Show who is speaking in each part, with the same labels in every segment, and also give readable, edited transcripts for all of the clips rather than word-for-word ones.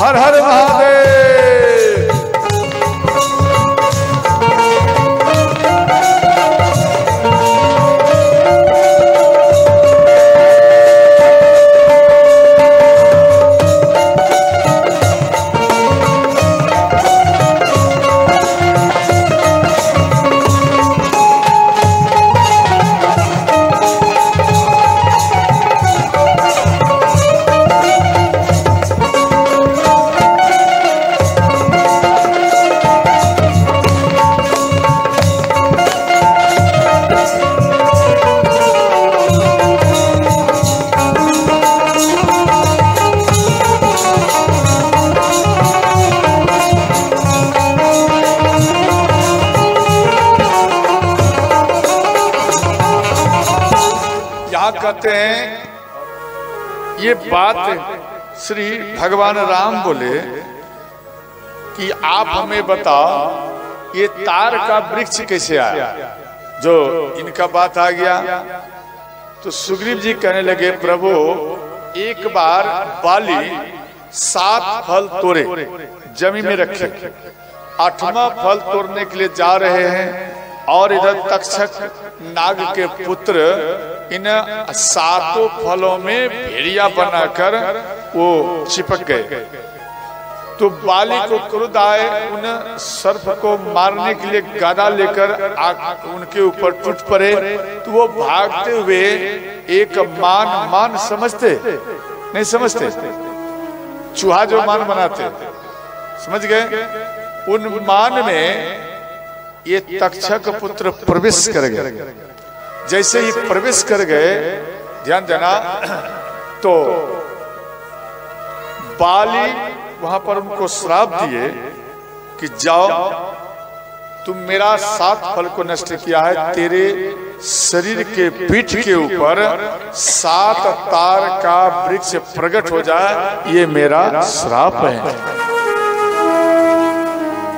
Speaker 1: हर हर महादेव। कहते हैं ये बात श्री भगवान राम बोले कि आप हमें बताओ ये तार का वृक्ष कैसे आया। जो इनका बात आ गया तो सुग्रीव जी कहने लगे प्रभु एक बार बाली 7 फल तोड़े जमीन में रखे, 8वां फल तोड़ने के लिए जा रहे हैं और इधर तक्षक नाग के पुत्र इन 7 फलों में भेड़िया बनाकर वो चिपक गए। तो बाली को क्रोध आए, उन सर्प को मारने के लिए गदा लेकर उनके ऊपर टूट पड़े। तो वो भागते हुए एक मान समझते नहीं, समझते चूहा जो मान बनाते समझ गए, उन मान में ये तक्षक पुत्र प्रवेश कर गए। जैसे ही प्रवेश कर गए, ध्यान देना, तो बाली वहां पर उनको श्राप दिए कि जाओ तुम मेरा 7 फल को नष्ट किया है, तेरे शरीर के पीठ के ऊपर 7 तार का वृक्ष प्रकट हो जाए, ये मेरा श्राप है।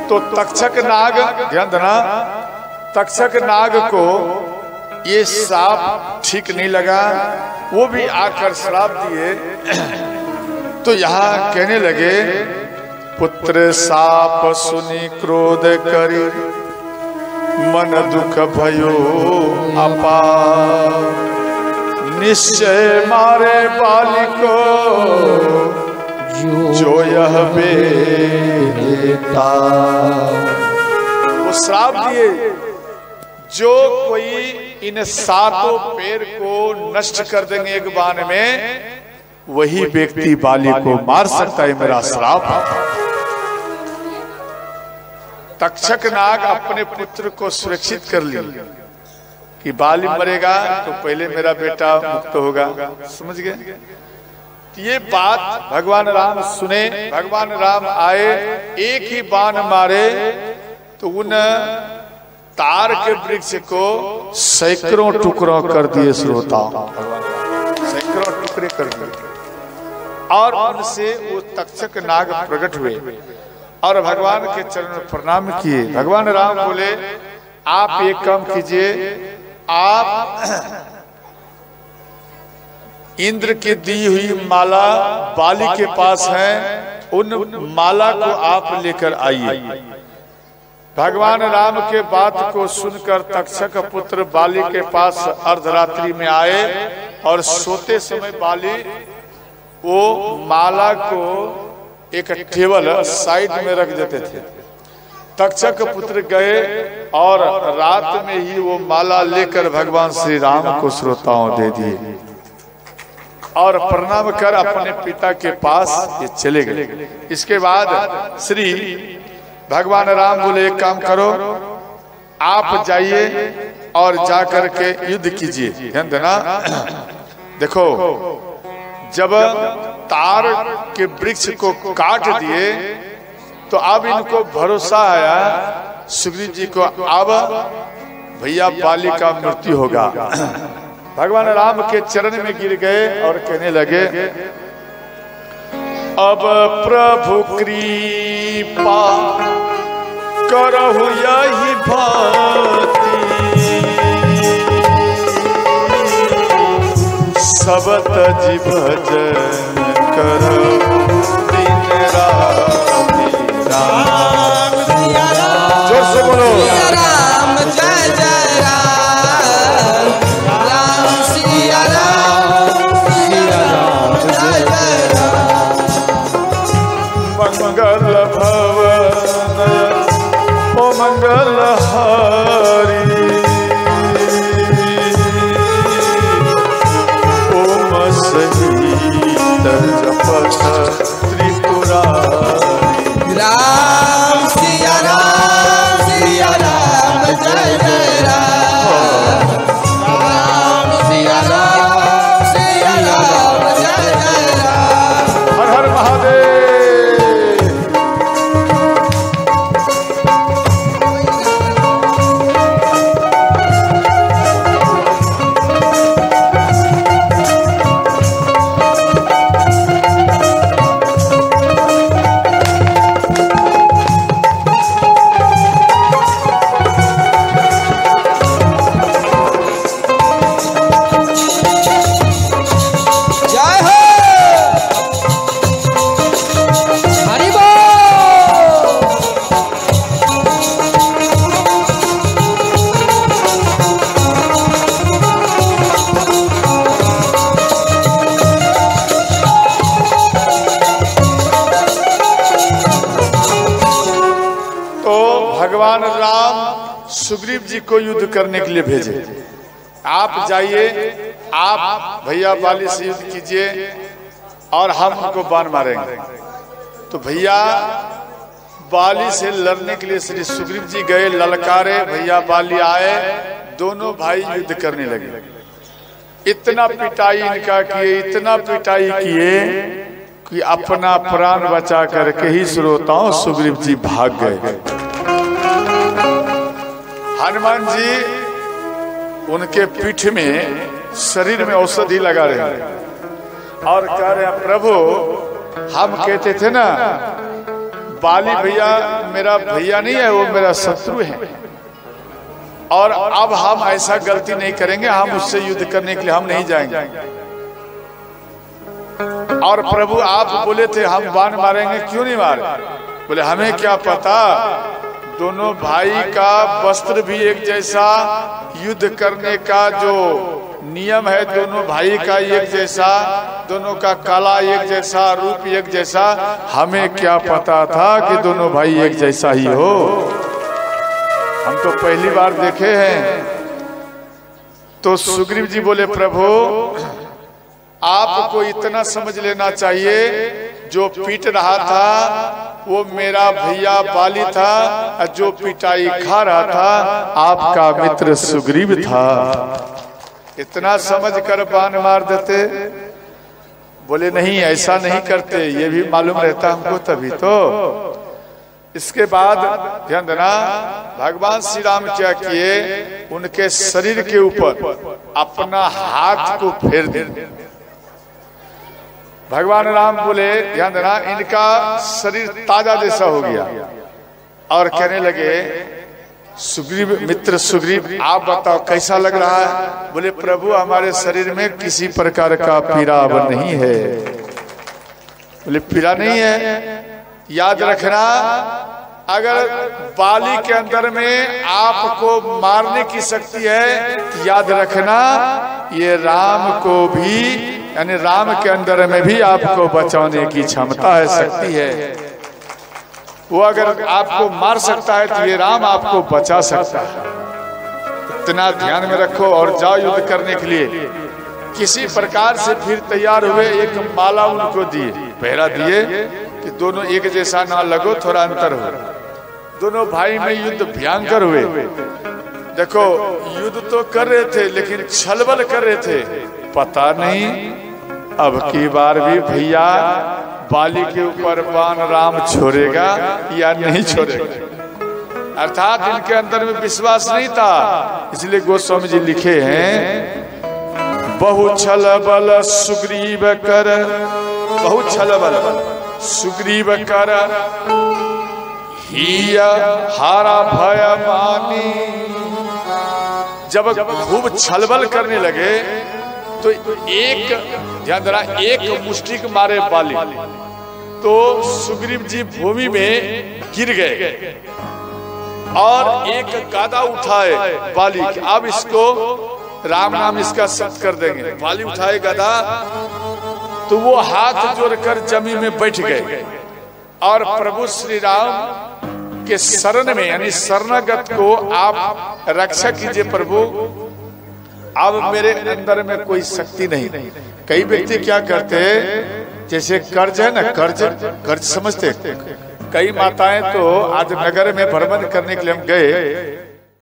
Speaker 1: तो तक्षक नाग, ध्यान देना, तक्षक नाग को ये श्राप ठीक नहीं लगा, वो भी आकर श्राप दिए। तो यहाँ कहने लगे पुत्र साप सुनी क्रोध करी, मन दुख भयो अपार, निश्चय मारे बाली को जो यह बेटा। वो श्राप दिए जो कोई इन 7 पेड़ को नष्ट कर देंगे एक बाण में, वही व्यक्ति बाली को मार सकता है, मेरा श्राप। तक्षक नाग अपने पुत्र को सुरक्षित कर लिया कि बाली मरेगा तो पहले मेरा बेटा मुक्त होगा। समझ गए? ये बात भगवान राम सुने, भगवान राम आए, एक ही बाण मारे तो उन तार के वृक्ष को सैकड़ों टुकड़ों कर दिए। श्रोता, सैकड़ों टुकड़े कर दिए और उनसे वो तक्षक नाग प्रकट हुए और भगवान के चरण में प्रणाम किए। भगवान राम बोले आप एक काम कीजिए, आप इंद्र की दी हुई माला बाली के पास है, उन माला को आप लेकर आइए। भगवान राम के बात को सुनकर तक्षक पुत्र बाली के पास अर्धरात्रि में आए और सोते समय बाली वो माला को एक टेबल साइड में रख देते थे। तक्षक पुत्र गए और रात में ही वो माला लेकर भगवान श्री राम को श्रोताओं दे दिए और प्रणाम कर अपने पिता के पास ये चले गए। इसके बाद श्री भगवान राम बोले एक काम करो, आप जाइए और जाकर के युद्ध कीजिए। ध्यान देना, देखो जब तार के वृक्ष को काट दिए तो अब इनको भरोसा आया सुग्रीव जी को, अब भैया बाली का मृत्यु होगा। भगवान राम के चरण में गिर गए और कहने लगे अब प्रभु कृपा करहु यही भांति, सबत जी भजन करहु दिन रात। भवन ओ मंगलहारी ओम सहित जपत त्रिपुरारी।
Speaker 2: राम सिया राम जय जय राम। राम सिया राम जय जय राम।
Speaker 1: हर हर महादेव। भगवान राम सुग्रीव जी को युद्ध करने के लिए भेजे। आप जाइए, आप भैया बाली से युद्ध कीजिए और हम उनको बाण मारेंगे। तो भैया बाली से लड़ने के लिए श्री सुग्रीव जी गए, ललकारे, भैया बाली आए, दोनों भाई युद्ध करने लगे। इतना पिटाई इनका किए, इतना पिटाई किए कि अपना प्राण बचा करके ही श्रोताओं सुग्रीव जी भाग गए। हनुमान जी उनके पीठ में, शरीर में औषधि लगा रहे हैं और कह रहे हैं, प्रभु हम कहते थे ना बाली भैया मेरा भैया नहीं है, वो मेरा शत्रु है, और अब हम ऐसा गलती नहीं करेंगे, हम उससे युद्ध करने के लिए हम नहीं जाएंगे। और प्रभु आप बोले थे हम बाण मारेंगे, क्यों नहीं मारे? बोले हमें क्या पता, दोनों भाई का वस्त्र भी एक जैसा, युद्ध करने का जो नियम है दोनों भाई का एक जैसा, दोनों का कला एक जैसा, रूप एक जैसा, हमें क्या पता था कि दोनों भाई एक जैसा ही हो। हम तो पहली बार देखे हैं। तो सुग्रीव जी बोले प्रभु आपको इतना समझ लेना चाहिए, जो पीट रहा था वो मेरा भैया बाली था, जो पिटाई खा रहा था आपका मित्र सुग्रीव था। इतना समझ कर बाण मार देते। बोले नहीं ऐसा नहीं करते, ये भी मालूम रहता हमको तभी तो। इसके बाद ध्यान देना, भगवान श्री राम क्या किए, उनके शरीर के ऊपर अपना हाथ को फेर दिए। भगवान राम बोले ध्यान देना, इनका शरीर ताजा जैसा हो गया और कहने लगे सुग्रीव मित्र सुग्रीव आप बताओ कैसा लग रहा है? बोले प्रभु हमारे शरीर में किसी प्रकार का पीड़ा अब नहीं है। बोले पीड़ा नहीं है, याद रखना अगर बाली के अंदर में आपको मारने की शक्ति है, याद रखना ये राम को भी, यानी राम के अंदर में भी आपको बचाने की क्षमता है, शक्ति है। वो अगर आपको मार सकता है तो ये राम आपको बचा सकता है। इतना ध्यान में रखो और जाओ युद्ध करने के लिए। किसी प्रकार से फिर तैयार हुए, एक माला उनको दिए, पहरा दिए कि दोनों एक जैसा ना लगो, थोड़ा अंतर हो। दोनों भाई में युद्ध भयंकर हुए। देखो युद्ध तो कर रहे थे लेकिन छलबल कर रहे थे। पता नहीं अब की बार भी भैया बाली के ऊपर बाण राम छोड़ेगा या नहीं छोड़ेगा। अर्थात इनके अंदर में विश्वास नहीं था। इसलिए गोस्वामी जी लिखे हैं, बहु छल बल सुग्रीव कर, बहु छल बल सुग्रीव कर हिया हारा भय मानी। जब खूब छलबल करने लगे तो एक ध्यान देना, एक मुष्टिक मारे बाली तो सुग्रीव जी भूमि में गिर गए और एक गादा उठाए बाली, अब इसको राम नाम इसका सत्य कर देंगे। बाली उठाए गादा तो वो हाथ जोड़कर जमीन में बैठ गए और प्रभु श्री राम के शरण में यानी शरणागत को आप रक्षा कीजिए प्रभु, अब मेरे अंदर में कोई शक्ति नहीं। कई व्यक्ति क्या करते हैं, जैसे कर्ज है ना, कर्ज समझते। कई माताएं तो आज नगर में भ्रमण करने के लिए हम गए